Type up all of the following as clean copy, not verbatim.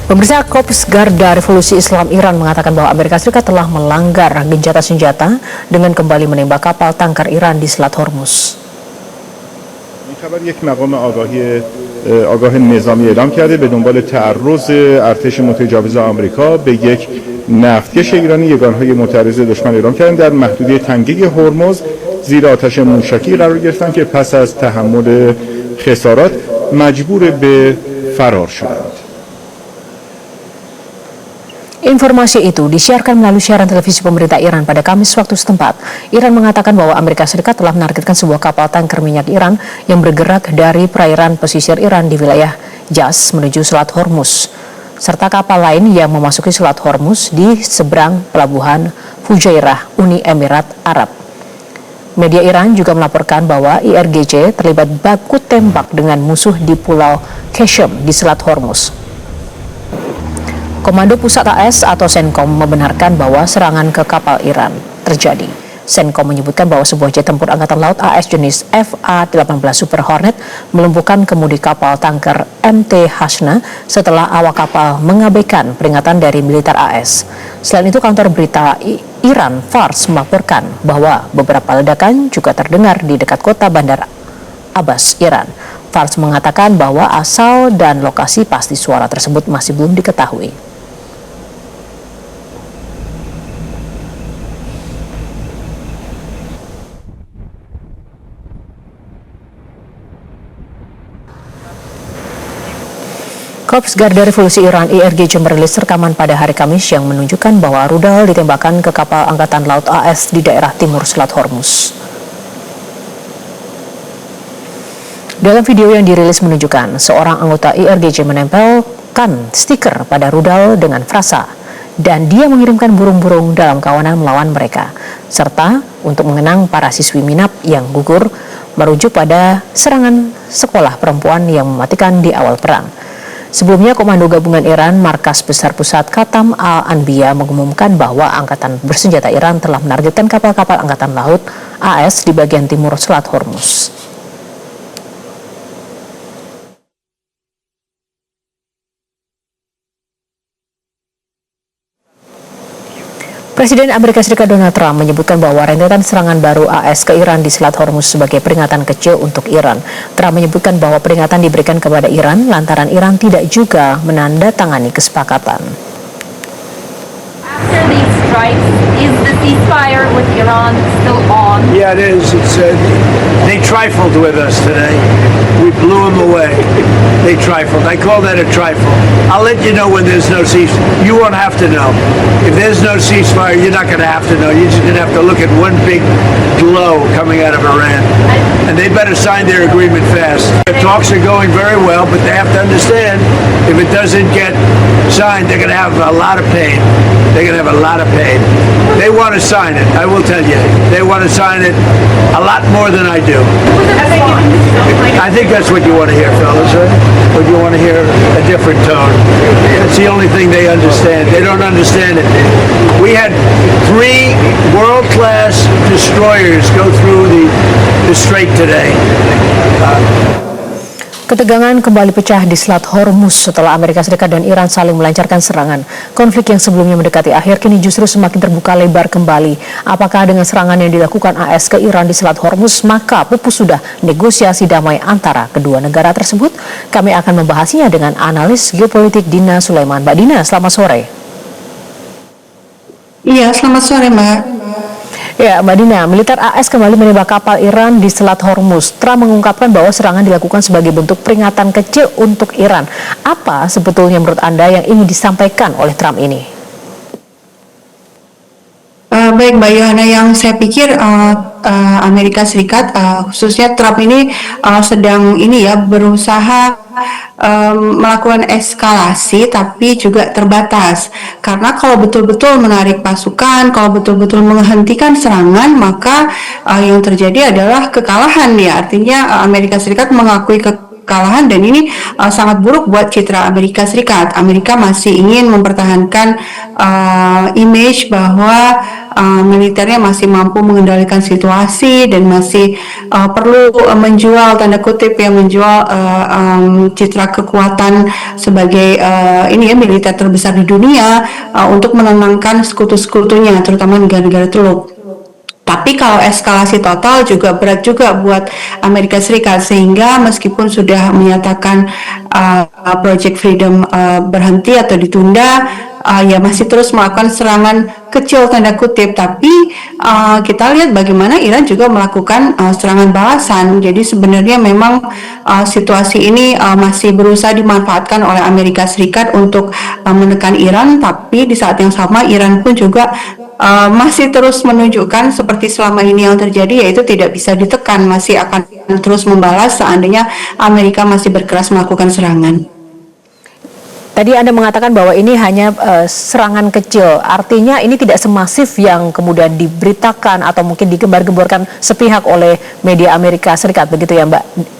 Pemirsa, Korps Garda Revolusi Islam Iran mengatakan bahwa Amerika Serikat telah melanggar gencatan senjata dengan kembali menembak kapal tanker Iran di Selat Hormuz. خبر یک مقام آگاه نظامی اعلام کرده به دنبال تعرض ارتش متجاوز آمریکا به یک نفتکش ایرانی یگانهای معترض دشمن اعلام کردن در محدوده تنگه هرمز زیر آتش موشکی قرار گرفتند که پس از تحمل خسارات مجبور به فرار شدند. Informasi itu disiarkan melalui siaran televisi pemerintah Iran pada Kamis waktu setempat. Iran mengatakan bahwa Amerika Serikat telah menargetkan sebuah kapal tanker minyak Iran yang bergerak dari perairan pesisir Iran di wilayah Jas menuju Selat Hormuz, serta kapal lain yang memasuki Selat Hormuz di seberang pelabuhan Fujairah, Uni Emirat Arab. Media Iran juga melaporkan bahwa IRGC terlibat baku tembak dengan musuh di Pulau Qeshm di Selat Hormuz. Komando Pusat AS atau CENTCOM membenarkan bahwa serangan ke kapal Iran terjadi. CENTCOM menyebutkan bahwa sebuah jet tempur Angkatan Laut AS jenis FA-18 Super Hornet melumpuhkan kemudi kapal tanker MT Hasna setelah awak kapal mengabaikan peringatan dari militer AS. Selain itu, kantor berita Iran Fars melaporkan bahwa beberapa ledakan juga terdengar di dekat kota Bandar Abbas, Iran. Fars mengatakan bahwa asal dan lokasi pasti suara tersebut masih belum diketahui. Korps Garda Revolusi Iran IRGC merilis rekaman pada hari Kamis yang menunjukkan bahwa rudal ditembakkan ke kapal Angkatan Laut AS di daerah timur Selat Hormuz. Dalam video yang dirilis menunjukkan seorang anggota IRGC menempelkan stiker pada rudal dengan frasa dan dia mengirimkan burung-burung dalam kawanan melawan mereka, serta untuk mengenang para siswi Minap yang gugur merujuk pada serangan sekolah perempuan yang mematikan di awal perang. Sebelumnya, Komando Gabungan Iran Markas Besar Pusat Khatam Al-Anbiya mengumumkan bahwa Angkatan Bersenjata Iran telah menargetkan kapal-kapal Angkatan Laut AS di bagian timur Selat Hormuz. Presiden Amerika Serikat Donald Trump menyebutkan bahwa rentetan serangan baru AS ke Iran di Selat Hormuz sebagai peringatan kecil untuk Iran. Trump menyebutkan bahwa peringatan diberikan kepada Iran lantaran Iran tidak juga menandatangani kesepakatan. After these strikes, is the ceasefire with Iran still on? Yeah, it is. They trifled with us today. We blew them away. They trifled. I call that a trifle. I'll let you know when there's no ceasefire. You won't have to know. If there's no ceasefire, you're not going to have to know. You're just going to have to look at one big glow coming out of Iran. And they better sign their agreement fast. The talks are going very well, but they have to understand if it doesn't get signed, they're going to have a lot of pain. They're going to have a lot of pain. They want to sign it, I will tell you. They want to sign it a lot more than I do. I think that's what you want to hear, fellas, right? Or you want to hear a different tone. It's the only thing they understand. They don't understand it. We had 3 world-class destroyers go through the strait today. Ketegangan kembali pecah di Selat Hormuz setelah Amerika Serikat dan Iran saling melancarkan serangan. Konflik yang sebelumnya mendekati akhir kini justru semakin terbuka lebar kembali. Apakah dengan serangan yang dilakukan AS ke Iran di Selat Hormuz, maka pupus sudah negosiasi damai antara kedua negara tersebut? Kami akan membahasnya dengan analis geopolitik Dina Sulaiman. Mbak Dina, selamat sore. Iya, selamat sore, Mbak. Ya, Mbak Dina, militer AS kembali menembak kapal Iran di Selat Hormuz. Trump mengungkapkan bahwa serangan dilakukan sebagai bentuk peringatan kecil untuk Iran. Apa sebetulnya menurut Anda yang ingin disampaikan oleh Trump ini? Baik Mbak Yohana, yang saya pikir Amerika Serikat khususnya Trump ini sedang berusaha melakukan eskalasi tapi juga terbatas, karena kalau betul-betul menarik pasukan, kalau betul-betul menghentikan serangan, maka yang terjadi adalah kekalahan ya. Artinya Amerika Serikat mengakui kekalahan dan ini sangat buruk buat citra Amerika Serikat. Amerika masih ingin mempertahankan image bahwa militernya masih mampu mengendalikan situasi dan masih perlu menjual tanda kutip yang menjual citra kekuatan sebagai ini ya militer terbesar di dunia untuk menenangkan sekutu-sekutunya terutama negara-negara Teluk. Tapi kalau eskalasi total juga berat juga buat Amerika Serikat sehingga meskipun sudah menyatakan Project Freedom berhenti atau ditunda, ya masih terus melakukan serangan kecil tanda kutip. Tapi kita lihat bagaimana Iran juga melakukan serangan balasan. Jadi sebenarnya memang situasi ini masih berusaha dimanfaatkan oleh Amerika Serikat untuk menekan Iran. Tapi di saat yang sama Iran pun juga masih terus menunjukkan seperti selama ini yang terjadi, yaitu tidak bisa ditekan, masih akan terus membalas seandainya Amerika masih berkeras melakukan serangan. Tadi Anda mengatakan bahwa ini hanya serangan kecil, artinya ini tidak semasif yang kemudian diberitakan atau mungkin digembar-gemborkan sepihak oleh media Amerika Serikat, begitu ya Mbak?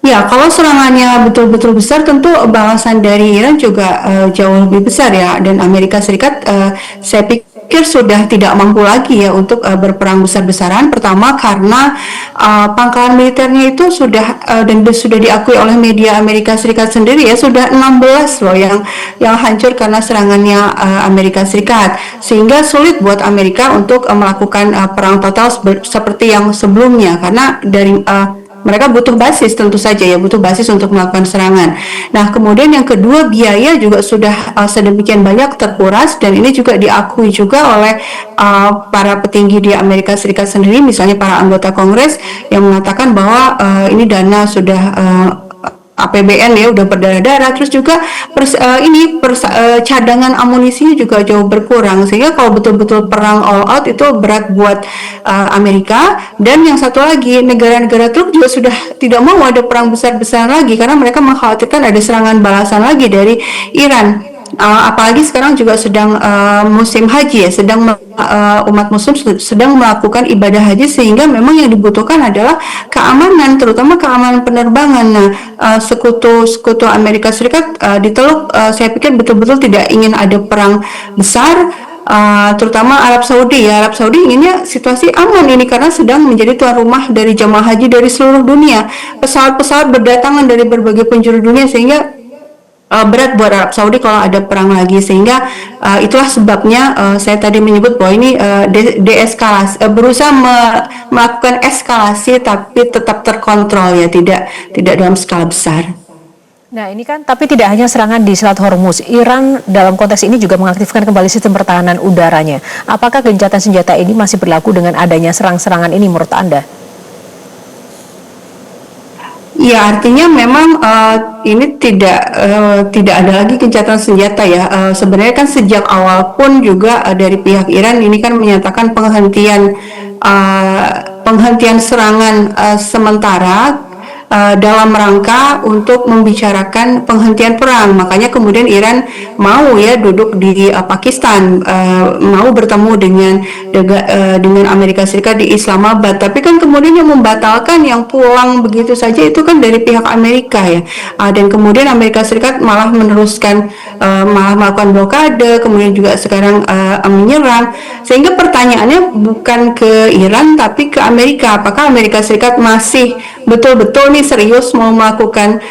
Ya, kalau serangannya betul-betul besar, tentu balasan dari Iran juga jauh lebih besar ya. Dan Amerika Serikat, saya pikir sudah tidak mampu lagi ya untuk berperang besar-besaran. Pertama karena pangkalan militernya itu sudah dan sudah diakui oleh media Amerika Serikat sendiri ya, sudah 16 loh yang hancur karena serangannya Amerika Serikat. Sehingga sulit buat Amerika untuk melakukan perang total seperti yang sebelumnya karena dari mereka butuh basis, tentu saja ya, butuh basis untuk melakukan serangan. Nah, kemudian yang kedua, biaya juga sudah sedemikian banyak terkuras dan ini juga diakui juga oleh para petinggi di Amerika Serikat sendiri, misalnya para anggota Kongres yang mengatakan bahwa ini dana sudah APBN ya udah berdarah-darah, terus juga cadangan amunisinya juga jauh berkurang, sehingga kalau betul-betul perang all out itu berat buat Amerika. Dan yang satu lagi, negara-negara Turk juga sudah tidak mau ada perang besar-besaran lagi karena mereka mengkhawatirkan ada serangan balasan lagi dari Iran. Apalagi sekarang juga sedang musim haji ya, umat muslim sedang melakukan ibadah haji, sehingga memang yang dibutuhkan adalah keamanan, terutama keamanan penerbangan. Nah, sekutu Amerika Serikat di Teluk, saya pikir betul-betul tidak ingin ada perang besar, terutama Arab Saudi ya. Arab Saudi inginnya situasi aman ini karena sedang menjadi tuan rumah dari jamaah haji dari seluruh dunia. Pesawat-pesawat berdatangan dari berbagai penjuru dunia, sehingga berat buat Arab Saudi kalau ada perang lagi, sehingga itulah sebabnya saya tadi menyebut bahwa ini deeskalasi, berusaha melakukan eskalasi tapi tetap terkontrol ya, tidak dalam skala besar. Nah ini kan, tapi tidak hanya serangan di Selat Hormuz, Iran dalam konteks ini juga mengaktifkan kembali sistem pertahanan udaranya. Apakah gencatan senjata ini masih berlaku dengan adanya serang-serangan ini menurut Anda? Ya, artinya memang ini tidak ada lagi gencatan senjata ya. Sebenarnya kan sejak awal pun juga dari pihak Iran ini kan menyatakan penghentian serangan sementara dalam rangka untuk membicarakan penghentian perang. Makanya kemudian Iran mau ya duduk di Pakistan, mau bertemu dengan Amerika Serikat di Islamabad. Tapi kan kemudian yang membatalkan, yang pulang begitu saja itu kan dari pihak Amerika ya. Dan kemudian Amerika Serikat malah meneruskan malah melakukan blokade, kemudian juga sekarang menyerang. Sehingga pertanyaannya bukan ke Iran tapi ke Amerika. Apakah Amerika Serikat masih betul-betul nih serius mau melakukan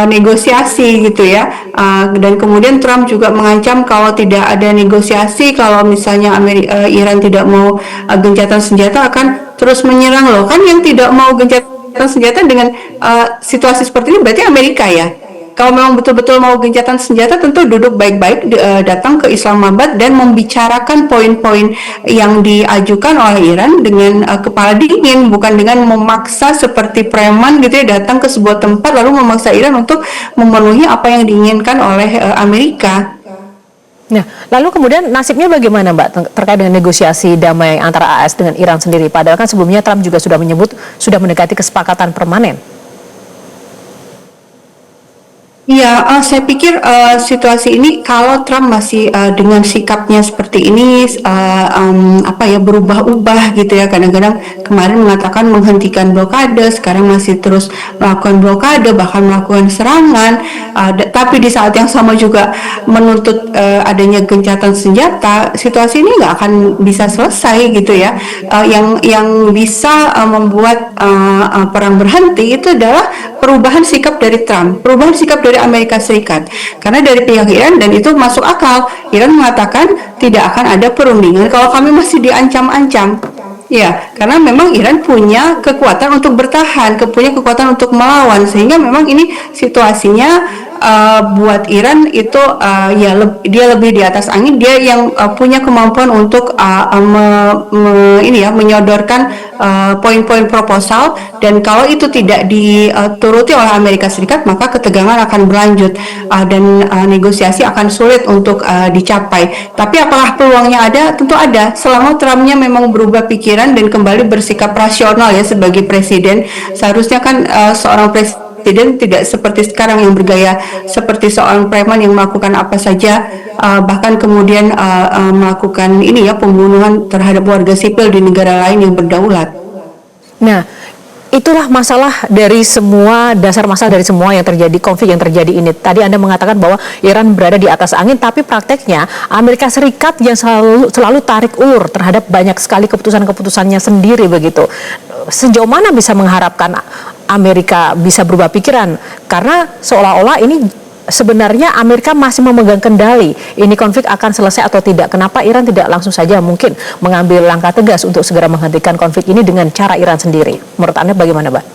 negosiasi gitu ya, dan kemudian Trump juga mengancam kalau tidak ada negosiasi, kalau misalnya Iran tidak mau gencatan senjata akan terus menyerang loh. Kan yang tidak mau gencatan senjata dengan situasi seperti ini berarti Amerika ya. Kalau memang betul-betul mau gencatan senjata, tentu duduk baik-baik, datang ke Islamabad dan membicarakan poin-poin yang diajukan oleh Iran dengan kepala dingin, bukan dengan memaksa seperti preman gitu ya, datang ke sebuah tempat lalu memaksa Iran untuk memenuhi apa yang diinginkan oleh Amerika. Nah, lalu kemudian nasibnya bagaimana Mbak terkait dengan negosiasi damai antara AS dengan Iran sendiri? Padahal kan sebelumnya Trump juga sudah menyebut sudah mendekati kesepakatan permanen. Iya, saya pikir situasi ini kalau Trump masih dengan sikapnya seperti ini, apa ya, berubah-ubah gitu ya. Kadang-kadang kemarin mengatakan menghentikan blokade, sekarang masih terus melakukan blokade, bahkan melakukan serangan. Tapi di saat yang sama juga menuntut adanya gencatan senjata, situasi ini nggak akan bisa selesai gitu ya. Yang bisa membuat perang berhenti itu adalah perubahan sikap dari Trump, perubahan sikap dari Amerika Serikat. Karena dari pihak Iran, dan itu masuk akal, Iran mengatakan tidak akan ada perundingan kalau kami masih diancam-ancam. Ya, karena memang Iran punya kekuatan untuk bertahan, punya kekuatan untuk melawan, sehingga memang ini situasinya buat Iran itu dia lebih di atas angin, dia yang punya kemampuan untuk ini ya, menyodorkan poin-poin proposal, dan kalau itu tidak dituruti oleh Amerika Serikat maka ketegangan akan berlanjut dan negosiasi akan sulit untuk dicapai. Tapi apakah peluangnya ada? Tentu ada, selama Trumpnya memang berubah pikiran dan kembali bersikap rasional ya sebagai presiden. Seharusnya kan seorang presiden tidak seperti sekarang yang bergaya seperti seorang preman yang melakukan apa saja, bahkan kemudian melakukan ini ya, pembunuhan terhadap warga sipil di negara lain yang berdaulat. Nah, itulah masalah dari semua, dasar masalah dari semua yang terjadi, konflik yang terjadi ini. Tadi Anda mengatakan bahwa Iran berada di atas angin, tapi prakteknya Amerika Serikat yang selalu tarik ulur terhadap banyak sekali keputusan-keputusannya sendiri begitu. Sejauh mana bisa mengharapkan Amerika bisa berubah pikiran? Karena seolah-olah ini sebenarnya Amerika masih memegang kendali. Ini konflik akan selesai atau tidak? Kenapa Iran tidak langsung saja mungkin mengambil langkah tegas untuk segera menghentikan konflik ini dengan cara Iran sendiri? Menurut Anda bagaimana, Mbak?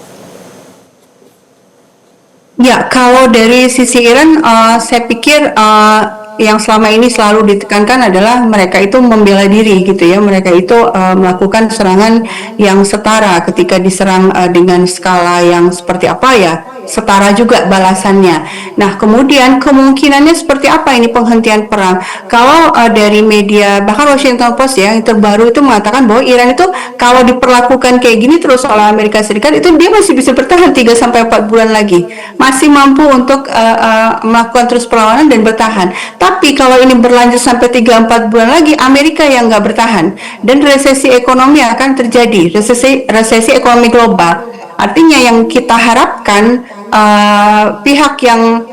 Ya, kalau dari sisi Iran, saya pikir yang selama ini selalu ditekankan adalah mereka itu membela diri gitu ya. Mereka itu melakukan serangan yang setara. Ketika diserang dengan skala yang seperti apa ya, setara juga balasannya. Nah, kemudian kemungkinannya seperti apa ini penghentian perang? Kalau dari media, bahkan Washington Post ya, yang terbaru itu mengatakan bahwa Iran itu kalau diperlakukan kayak gini terus oleh Amerika Serikat, itu dia masih bisa bertahan 3-4 bulan lagi. Masih mampu untuk melakukan terus perlawanan dan bertahan. Tapi kalau ini berlanjut sampai 3-4 bulan lagi, Amerika yang nggak bertahan, dan resesi ekonomi akan terjadi, resesi ekonomi global. Artinya yang kita harapkan pihak yang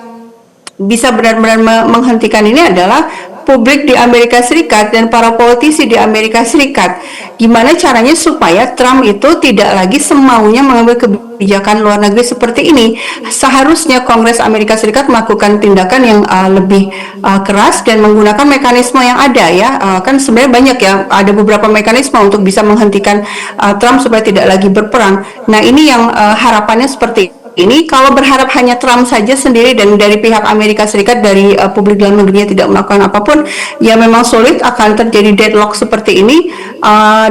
bisa benar-benar menghentikan ini adalah publik di Amerika Serikat dan para politisi di Amerika Serikat. Gimana caranya supaya Trump itu tidak lagi semaunya mengambil kebijakan luar negeri seperti ini. Seharusnya Kongres Amerika Serikat melakukan tindakan yang lebih keras dan menggunakan mekanisme yang ada ya. Kan sebenarnya banyak ya, ada beberapa mekanisme untuk bisa menghentikan Trump supaya tidak lagi berperang. Nah, ini yang harapannya seperti ini. Kalau berharap hanya Trump saja sendiri dan dari pihak Amerika Serikat, dari publik dalam negerinya tidak melakukan apapun, ya memang sulit, akan terjadi deadlock seperti ini.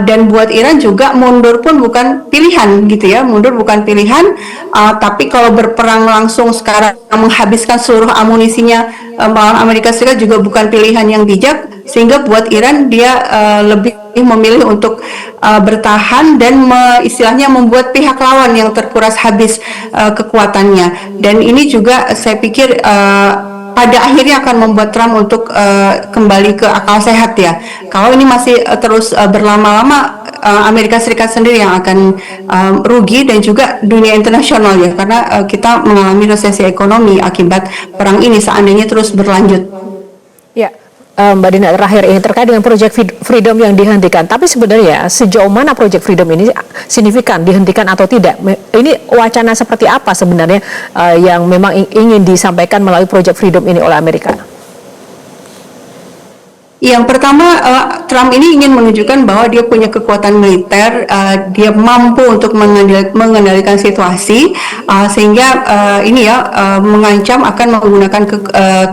Dan buat Iran juga mundur pun bukan pilihan gitu ya, mundur bukan pilihan. Tapi kalau berperang langsung sekarang menghabiskan seluruh amunisinya melawan Amerika Serikat juga bukan pilihan yang bijak, sehingga buat Iran dia lebih memilih untuk bertahan dan istilahnya membuat pihak lawan yang terkuras habis kekuatannya. Dan ini juga saya pikir pada akhirnya akan membuat Trump untuk kembali ke akal sehat ya. Kalau ini masih terus berlama-lama, Amerika Serikat sendiri yang akan rugi dan juga dunia internasional ya, karena kita mengalami resesi ekonomi akibat perang ini seandainya terus berlanjut. Ya, Mbak Dina, terakhir ini terkait dengan Project Freedom yang dihentikan. Tapi sebenarnya sejauh mana Project Freedom ini signifikan dihentikan atau tidak? Ini wacana seperti apa sebenarnya yang memang ingin disampaikan melalui Project Freedom ini oleh Amerika? Yang pertama, Trump ini ingin menunjukkan bahwa dia punya kekuatan militer, dia mampu untuk mengendalikan situasi, sehingga ini ya mengancam akan menggunakan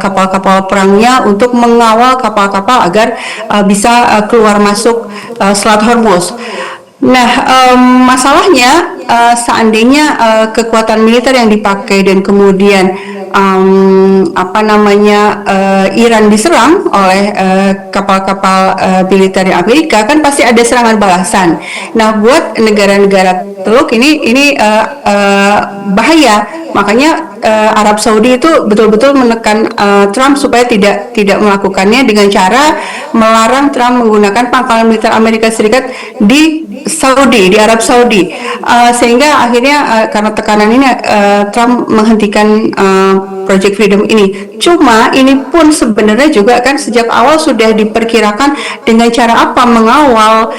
kapal-kapal perangnya untuk mengawal kapal-kapal agar bisa keluar masuk Selat Hormuz. Nah, masalahnya seandainya kekuatan militer yang dipakai dan kemudian Iran diserang oleh kapal-kapal militer Amerika, kan pasti ada serangan balasan. Nah, buat negara-negara Teluk ini bahaya. Makanya Arab Saudi itu betul-betul menekan Trump supaya tidak melakukannya dengan cara melarang Trump menggunakan pangkalan militer Amerika Serikat di Arab Saudi, sehingga akhirnya karena tekanan ini Trump menghentikan Project Freedom ini. Cuma ini pun sebenarnya juga kan sejak awal sudah diperkirakan dengan cara apa mengawal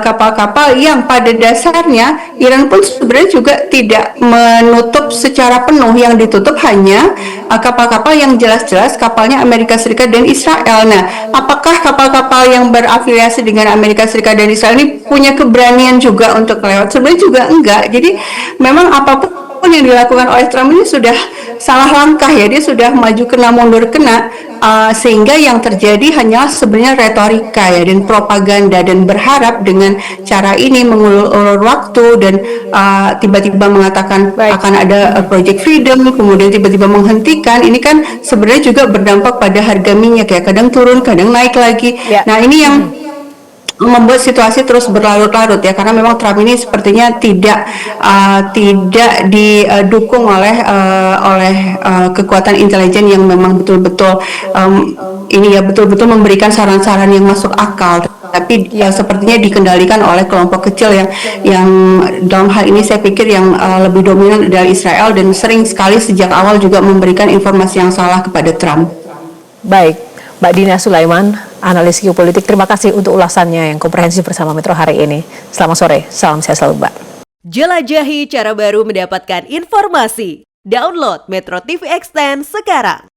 kapal-kapal yang pada dasarnya Iran pun sebenarnya juga tidak menutup secara penuh, yang ditutup hanya kapal-kapal yang jelas-jelas kapalnya Amerika Serikat dan Israel. Nah, apakah kapal-kapal yang berafiliasi dengan Amerika Serikat dan Israel ini punya keberanian juga untuk lewat? Sebenarnya juga enggak. Jadi memang apapun yang dilakukan oleh Trump ini sudah salah langkah ya, dia sudah maju kena mundur kena, sehingga yang terjadi hanyalah sebenarnya retorika ya dan propaganda, dan berharap dengan cara ini mengulur waktu dan tiba-tiba mengatakan akan ada Project Freedom, kemudian tiba-tiba menghentikan. Ini kan sebenarnya juga berdampak pada harga minyak ya, kadang turun kadang naik lagi. Nah, ini yang membuat situasi terus berlarut-larut ya, karena memang Trump ini sepertinya tidak didukung oleh kekuatan intelijen yang memang betul-betul betul-betul memberikan saran-saran yang masuk akal, tapi sepertinya dikendalikan oleh kelompok kecil yang dalam hal ini saya pikir yang lebih dominan dari Israel, dan sering sekali sejak awal juga memberikan informasi yang salah kepada Trump. Baik, Mbak Dina Sulaiman, analis geopolitik, terima kasih untuk ulasannya yang komprehensif bersama Metro hari ini. Selamat sore, salam sehat selalu, Mbak. Jelajahi cara baru mendapatkan informasi. Download Metro TV Extend sekarang.